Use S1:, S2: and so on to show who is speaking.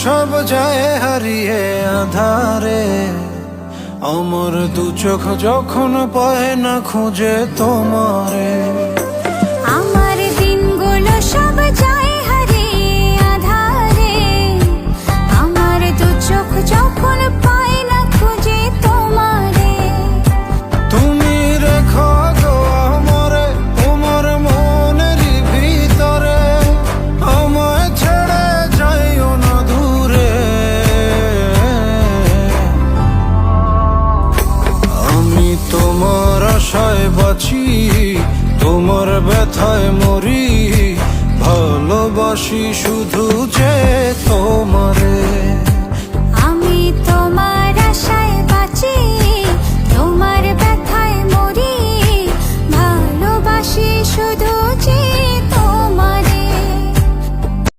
S1: সব যায় হারিয়ে আধারে, আমার দু চোখ যখন পায় না খুঁজে তোমারে।
S2: আমার দিনগুলো সব যায় হারিয়ে আধারে, আমার দু চোখ যখন পায় না খুঁজে তোমারে।
S1: তুমি রেখো গো আমারে তোমার মনের ভিতরে, আমায় ছেড়ে যাইও না দূরে। আমি তোমার আশায় বাঁচি, তোমার ব্যথায় মরি, ভালোবাসি শুধু যে তোমারে।